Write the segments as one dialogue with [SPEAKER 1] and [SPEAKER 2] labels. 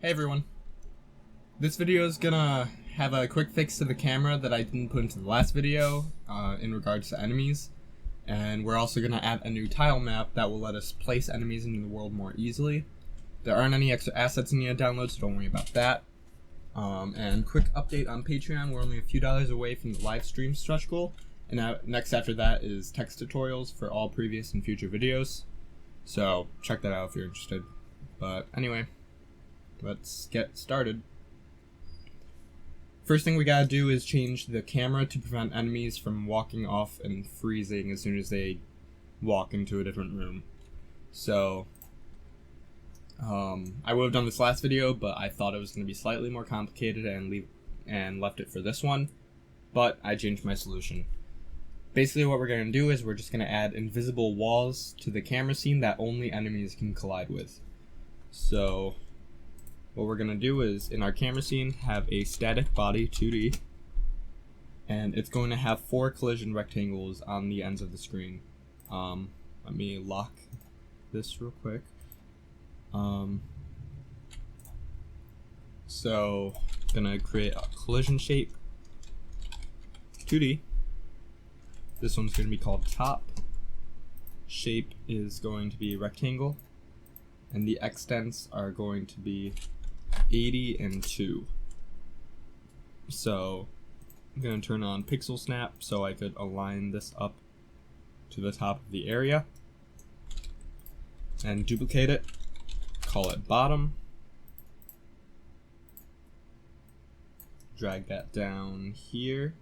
[SPEAKER 1] Hey everyone. This video is gonna have a quick fix to the camera that I didn't put into the last video in regards to enemies. And we're also gonna add a new tile map that will let us place enemies into the world more easily. There aren't any extra assets you need to download, so don't worry about that. And quick update on Patreon, we're only a few dollars away from the live stream stretch goal. And next after that is text tutorials for all previous and future videos. So check that out if you're interested. But anyway, let's get started. First thing we gotta do is change the camera to prevent enemies from walking off and freezing as soon as they walk into a different room. So, I would have done this last video, but I thought it was going to be slightly more complicated and left it for this one. But I changed my solution. Basically what we're going to do is we're just going to add invisible walls to the camera scene that only enemies can collide with. So what we're going to do is, in our camera scene, have a static body 2D, and it's going to have 4 collision rectangles on the ends of the screen. Let me lock this real quick. So I'm going to create a collision shape 2D. This one's going to be called top. Shape is going to be rectangle, and the extents are going to be 80 and 2. So I'm going to turn on pixel snap so I could align this up to the top of the area and duplicate it, call it bottom, drag that down here.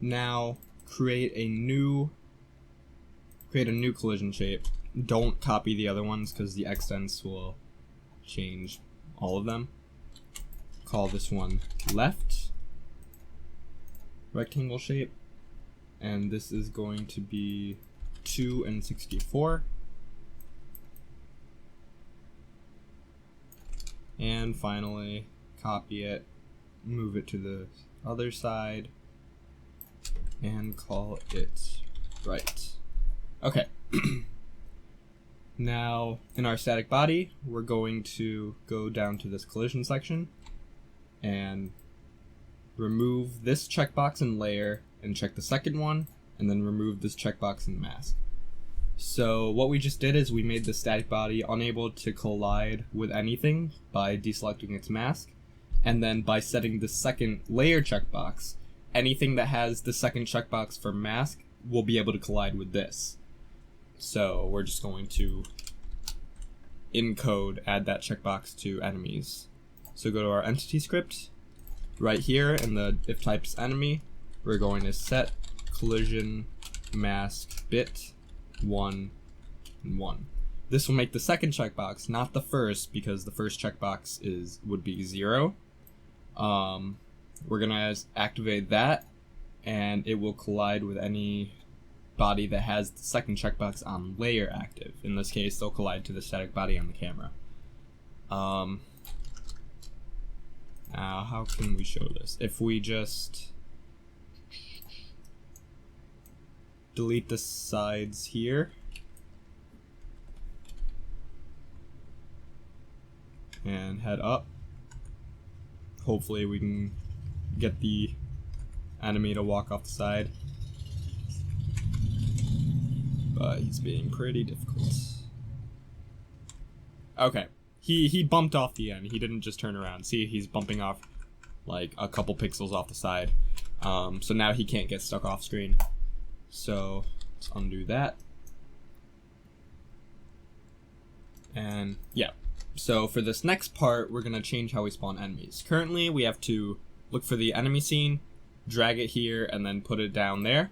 [SPEAKER 1] Now create a new collision shape. Don't copy the other ones because the extents will change all of them. Call this one left rectangle shape, and this is going to be 2 and 64. And finally copy it, move it to the other side, and call it right. Okay. Now, in our static body, we're going to go down to this collision section and remove this checkbox and layer and check the second one, and then remove this checkbox and mask. So what we just did is we made the static body unable to collide with anything by deselecting its mask, and then by setting the second layer checkbox, anything that has the second checkbox for mask will be able to collide with this. So we're just going to, in code, add that checkbox to enemies. So go to our entity script. Right here in the if types enemy, we're going to set collision mask bit 1 and 1. This will make the second checkbox, not the first, because the first checkbox would be 0. We're gonna activate that, and it will collide with any body that has the second checkbox on layer active. In this case, they'll collide to the static body on the camera. Now, how can we show this? If we just delete the sides here and head up, hopefully we can get the enemy to walk off the side. But he's being pretty difficult. Okay, he bumped off the end. He didn't just turn around. See, he's bumping off like a couple pixels off the side. So now he can't get stuck off screen. So let's undo that. And yeah, so for this next part, we're gonna change how we spawn enemies. Currently, we have to look for the enemy scene, drag it here, and then put it down there.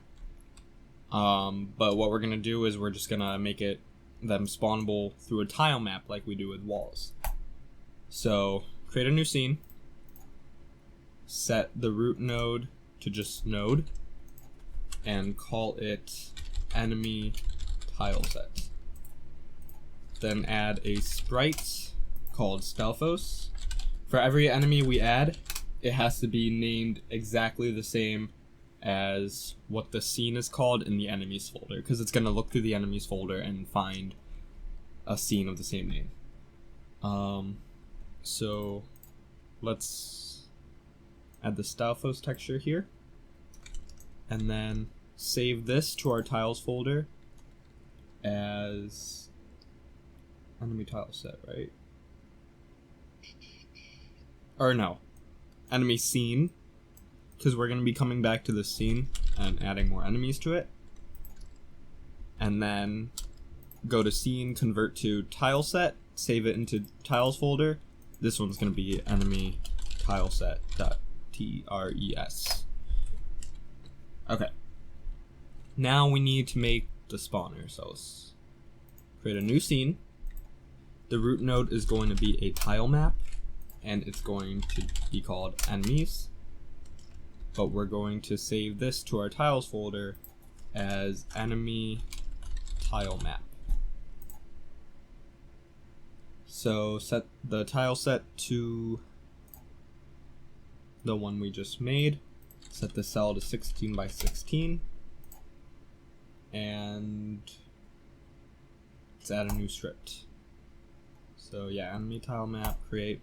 [SPEAKER 1] But what we're gonna do is we're just gonna make them spawnable through a tile map like we do with walls. So create a new scene, set the root node to just node, and call it enemy tile set. Then add a sprite called stalfos. For every enemy we add, it has to be named exactly the same as what the scene is called in the enemies folder, because it's going to look through the enemies folder and find a scene of the same name. So let's add the stalfos texture here, and then save this to our tiles folder as enemy tile set, right? Or no, enemy scene, because we're going to be coming back to this scene and adding more enemies to it. And then go to scene, convert to tile set, save it into tiles folder. This one's going to be enemy tile set.tres. Okay. Now we need to make the spawner. So let's create a new scene. The root node is going to be a tile map, and it's going to be called enemies. But we're going to save this to our tiles folder as enemy tile map. So set the tile set to the one we just made. Set the cell to 16 by 16. And let's add a new script. So yeah, enemy tile map, create.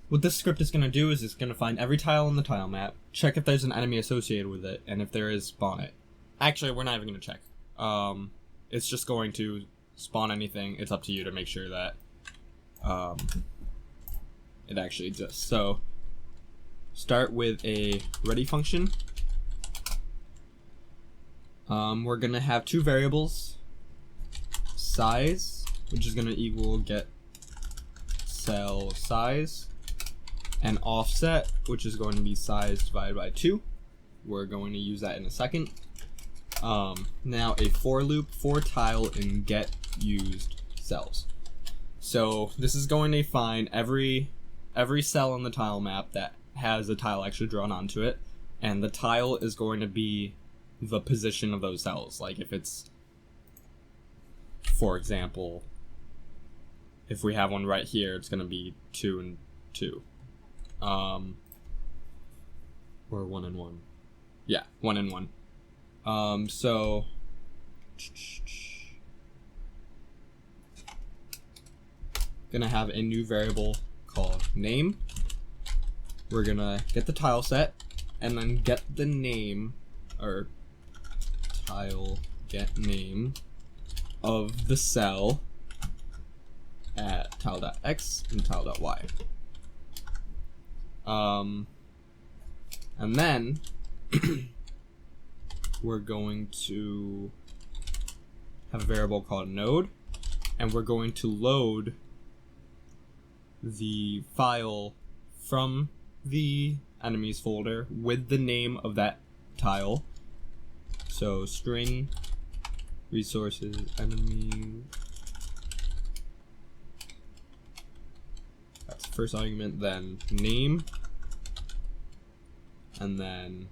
[SPEAKER 1] What this script is going to do is it's going to find every tile in the tile map, check if there's an enemy associated with it, and if there is, spawn it. Actually, we're not even going to check. It's just going to spawn anything. It's up to you to make sure that it actually exists. So start with a ready function. We're going to have two variables, size, which is going to equal get cell size, and offset, which is going to be size divided by 2. We're going to use that in a second. Now a for loop for tile in get used cells. So this is going to find every cell in the tile map that has a tile actually drawn onto it, and the tile is going to be the position of those cells. Like if it's, for example, if we have one right here, it's going to be 2 and 2. Or 1 and 1. Yeah, 1 and 1. So gonna have a new variable called name. We're gonna get the tile set and then get the name, or tile get name of the cell at tile.x and tile.y. And then we're going to have a variable called node, and we're going to load the file from the enemies folder with the name of that tile. So string resources enemy, that's the first argument, then name, and then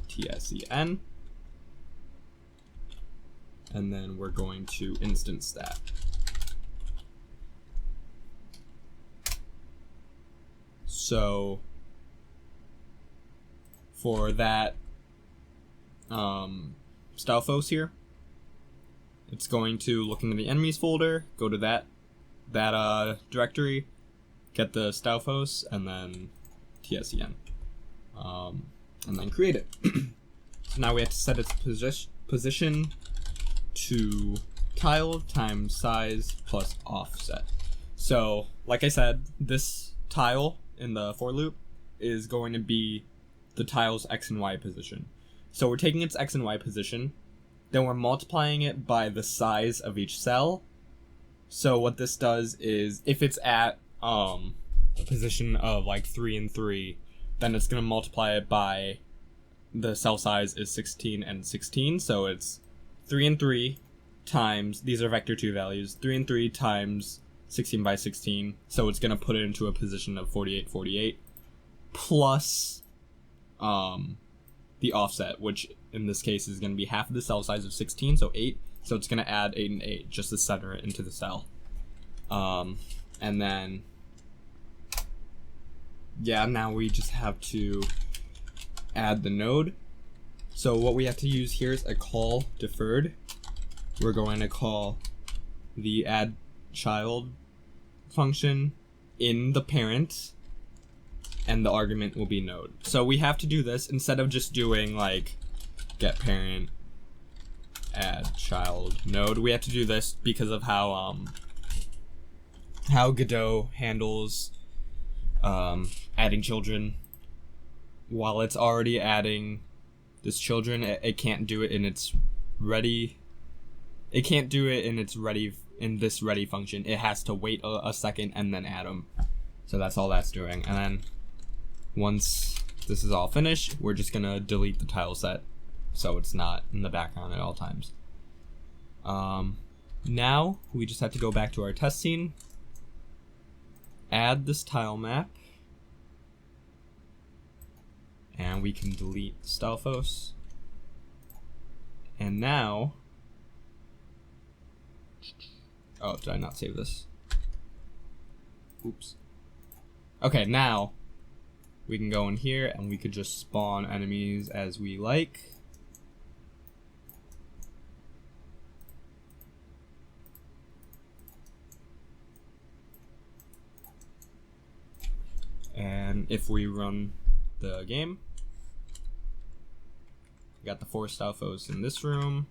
[SPEAKER 1] .tscn, and then we're going to instance that. So for that stalfos here, it's going to look into the enemies folder, go to that directory, get the stalfos, and then tscn, and then create it. So now we have to set its position to tile times size plus offset. So like I said, this tile in the for loop is going to be the tile's x and y position. So we're taking its x and y position, then we're multiplying it by the size of each cell. So what this does is if it's at a position of like 3 and 3, then it's going to multiply it by the cell size is 16 and 16. So it's 3 and 3 times, these are vector 2 values, 3 and 3 times 16 by 16. So it's going to put it into a position of 48, 48 plus the offset, which in this case is going to be half of the cell size of 16, so 8. So it's going to add 8 and 8 just to center it into the cell. And then, yeah, now we just have to add the node. So what we have to use here is a call deferred we're going to call the add child function in the parent, and the argument will be node. So we have to do this instead of just doing like get parent add child node. We have to do this because of how Godot handles adding children. While it's already adding this children, it can't do it in its ready. It can't do it in its ready in this ready function. It has to wait a second and then add them. So that's all that's doing. And then once this is all finished, we're just gonna delete the tile set so it's not in the background at all times. Now we just have to go back to our test scene, add this tile map, and we can delete stalfos. And now, oh, did I not save this? Oops. Okay, now we can go in here and we could just spawn enemies as we like. And if we run the game, we got the 4 stalfos in this room,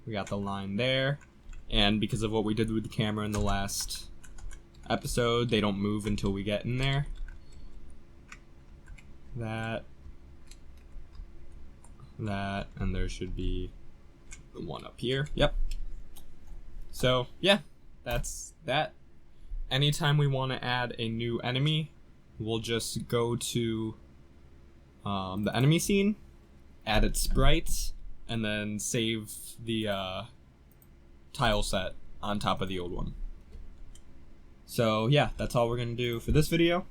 [SPEAKER 1] we got the line there, and because of what we did with the camera in the last episode, they don't move until we get in there. That, and there should be the one up here. Yep. So yeah, that's that. Anytime we want to add a new enemy, we'll just go to the enemy scene, add its sprites, and then save the tile set on top of the old one. So yeah, that's all we're going to do for this video.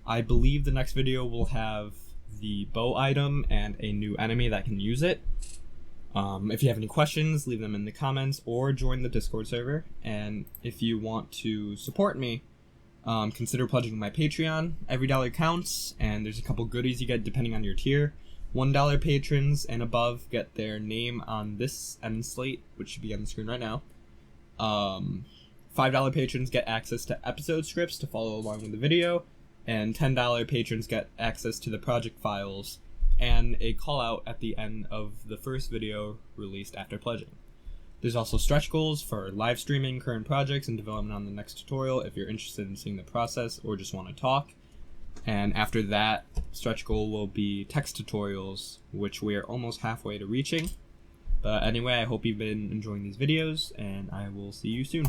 [SPEAKER 1] I believe the next video will have the bow item and a new enemy that can use it. If you have any questions, leave them in the comments or join the Discord server. And if you want to support me, consider pledging my Patreon. Every dollar counts, and there's a couple goodies you get depending on your tier. $1 patrons and above get their name on this end slate, which should be on the screen right now. $5 patrons get access to episode scripts to follow along with the video, and $10 patrons get access to the project files and a call out at the end of the first video released after pledging. There's also stretch goals for live streaming current projects and development on the next tutorial if you're interested in seeing the process or just want to talk. And after that stretch goal will be text tutorials, which we're almost halfway to reaching. But anyway, I hope you've been enjoying these videos, and I will see you soon.